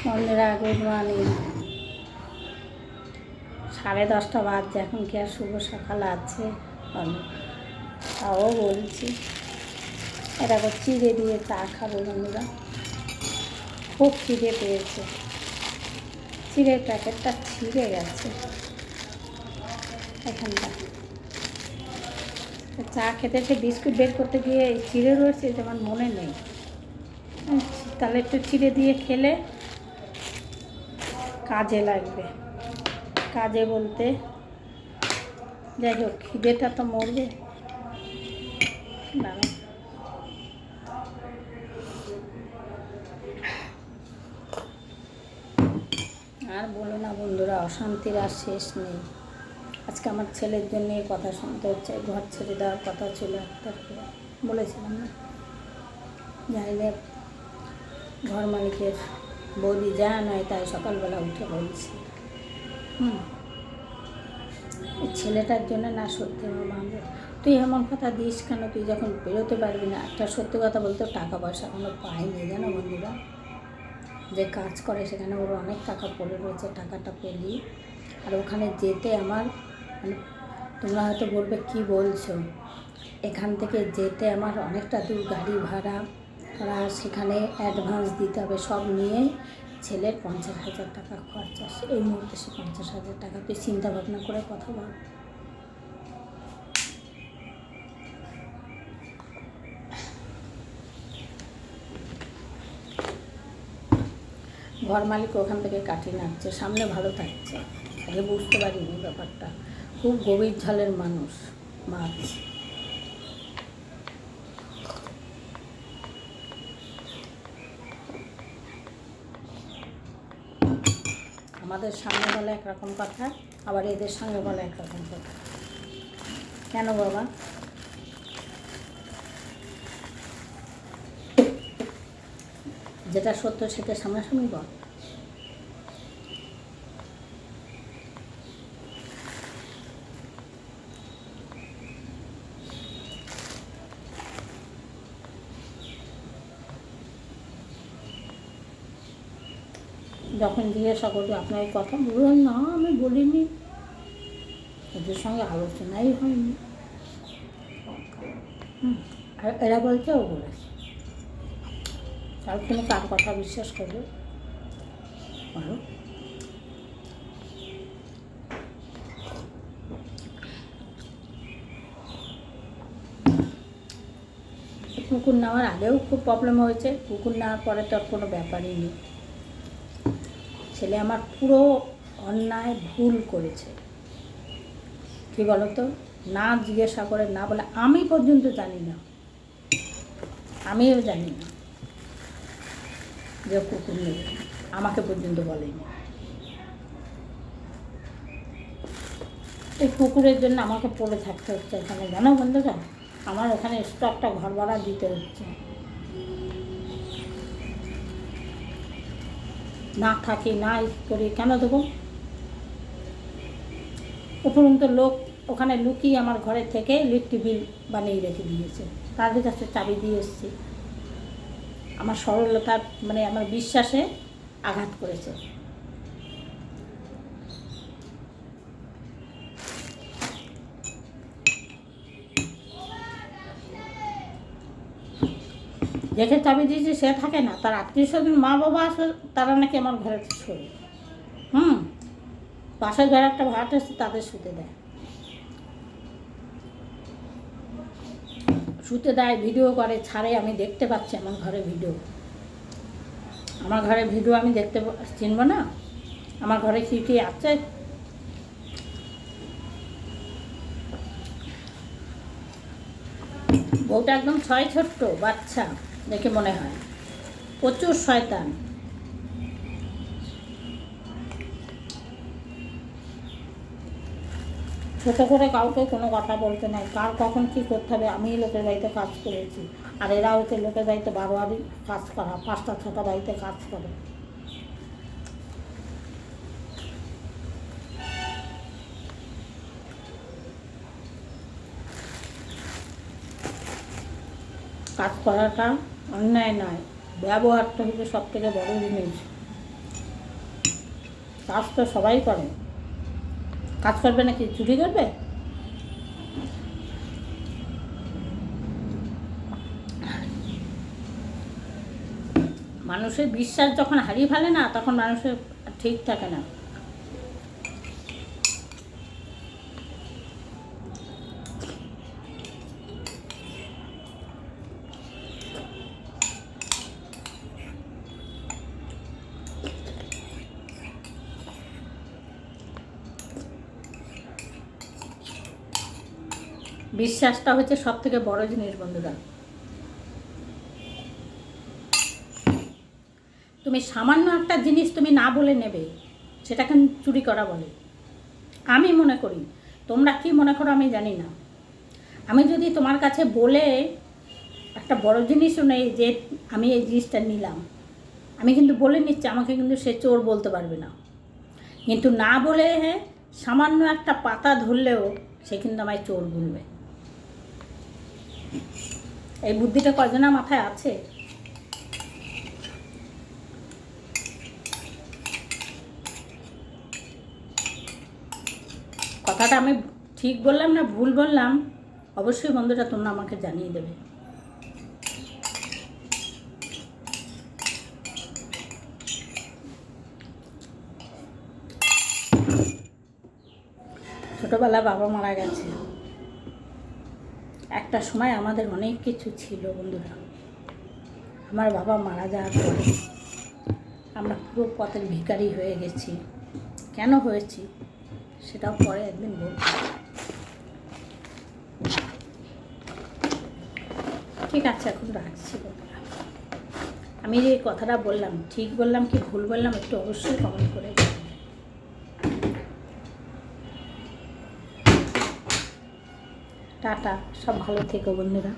বন্ধুরা good morning. 10:30 বাজছে, এখন কি আর শুভ সকাল আছে? তাও বলছি এটা চিড়ে দিয়ে চা খাবো বন্ধুরা। খুব খিদে পেয়েছে, চিড়ের প্যাকেটটা ছিঁড়ে গেছে এখানটা। চা খেতে এসে বিস্কুট বের করতে গিয়ে চিড়ে রয়েছে, যেমন মনে নেই। তাহলে একটু চিড়ে দিয়ে খেলে কাজে লাগবে। কাজে বলতে যাই হোক, খিদেটা তো মরবে না। আর বলো না বন্ধুরা, অশান্তির আর শেষ নেই। আজকে আমার ছেলের জন্য কথা শুনতে হচ্ছে। ঘর ছেড়ে দেওয়ার কথা ছিল একটা, বলেছিলাম না? যাইলে ঘর মালিকের বৌদি যা নয় তাই সকালবেলা উঠে বলছি। ছেলেটার জন্য না, সত্যি আমার ভাববে তুই এমন কথা দিস কেন? তুই যখন বেরোতে পারবি না। একটা সত্যি কথা বলতে, টাকা পয়সা কোনো পাইনি জানো বন্ধুরা। যে কাজ করে সেখানে ওর অনেক টাকা পড়ে রয়েছে, টাকাটা পেলি। আর ওখানে যেতে আমার মানে, তোমরা হয়তো বলবে কি বলছো, এখান থেকে যেতে আমার অনেকটা দূর, গাড়ি ভাড়া করা, সেখানে অ্যাডভান্স দিতে হবে, সব নিয়ে ছেলের 50,000 টাকা খরচা। এই মুহূর্তে সে 50,000 টাকা, তুই চিন্তা ভাবনা করে কথা বল। ঘর মালিক ওখান থেকে কাটি নাচ্ছে, সামনে ভালো থাকছে, আগে বুঝতে পারিনি ব্যাপারটা। খুব গভীর ঝালের মানুষ মাছ। আমাদের সামনে বলে একরকম কথা, আবার এদের সঙ্গে বলে একরকম কথা। কেন বাবা? যেটা সত্য সেটা সামনাসামনি বল। যখন জিজ্ঞাসা করবি আপনার এই কথা, বলবেন না আমি বলিনি, ওদের সঙ্গে আলোচনাই হয়নি। আর এরা বলছে ও বলেছে। তার তুমি কার কথা বিশ্বাস করবে বলো? কুকুর নেওয়ার আগেও খুব প্রবলেম হয়েছে, কুকুর নেওয়ার পরে তো আর কোনো ব্যাপারই নেই। ছেলে আমার পুরো অন্যায় ভুল করেছে, কী বলো তো? না জিজ্ঞাসা করে, না বলে, আমি পর্যন্ত জানি না, আমিও জানি না যে কুকুর নেবে, আমাকে পর্যন্ত বলেনি। এই কুকুরের জন্য আমাকে পড়ে থাকতে হচ্ছে এখানে, জানো বন্ধুরা। আমার ওখানে স্টকটা ঘর ভাড়া দিতে হচ্ছে, না থাকি না করি কেন দেবো? উপরন্ত লোক ওখানে লুকিয়ে আমার ঘরের থেকে ইলেকট্রিক বিল বানিয়ে রেখে দিয়েছে, তাদের কাছে চাবি দিয়ে এসেছি। আমার সরলতার মানে আমার বিশ্বাসে আঘাত করেছে। দেখে চাবি দিয়েছে, সে থাকে না, তার আত্মীয় স্বজন মা বাবা আসে, তারা নাকি আমার ঘরে শোয়। পাশের ঘরে একটা ভাড়াটা এসে তাদের শুতে দেয়, ভিডিও করে ছাড়ে, আমি দেখতে পাচ্ছি আমার ঘরে ভিডিও। আমার ঘরে ভিডিও আমি দেখতে চিনব না? আমার ঘরে কী কী আছে? বউটা একদম ছোট্ট বাচ্চা দেখে মনে হয়, প্রচুর শয়তান। ছোটো করে কাউকে কোনো কথা বলতে নাই, কার কখন কী করতে হবে। আমি লোকের বাড়িতে কাজ করেছি, আর এরা ওকে লোকের বাড়িতে 12 বাড়ি কাজ করা, 5টা 6টা বাড়িতে কাজ করে। কাজ করাটা অন্যায় নয়, ব্যবহারটা হচ্ছে সব থেকে বড় জিনিস। কাজ তো সবাই করে, কাজ করবে নাকি চুরি করবে? মানুষের বিশ্বাস যখন হারিয়ে ফেলে না, তখন মানুষের ঠিক থাকে না। বিশ্বাসটা হচ্ছে সব থেকে বড় জিনিস বন্ধুরা। তুমি সামান্য একটা জিনিস তুমি না বলে নেবে, সেটাকে চুরি করা বলে। আমি মনে করি, তোমরা কি মনে করো আমি জানি না, আমি যদি তোমার কাছে বলে একটা বড় জিনিসও নেই যে আমি এই জিনিসটা নিলাম, আমি কিন্তু বলে নিচ্ছি, আমাকে কিন্তু সে চোর বলতে পারবে না। কিন্তু না বলে সামান্য একটা পাতা ধরলেও সে কিন্তু আমায় চোর বলবে। এই বুদ্ধিটা কজনা মাথায় আছে? কথাটা আমি ঠিক বললাম না ভুল বললাম, অবশ্যই বন্ধুরা তোমরা আমাকে জানিয়ে দেবে। ছোটোবেলায় বাবা মারা গেছে, একটা সময় আমাদের অনেক কিছু ছিল বন্ধুরা। আমার বাবা মারা যাওয়ার পরে আমরা পুরো পথের ভিখারি হয়ে গেছি। কেন হয়েছি সেটাও পরে একদিন বলব। ঠিক আছে, এখন রাখছি বন্ধুরা। আমি যে কথাটা বললাম ঠিক বললাম কি ভুল বললাম একটু অবশ্যই কমেন্ট করে জানাবেন। টাটা, সব ভালো থেকো বন্ধুরা।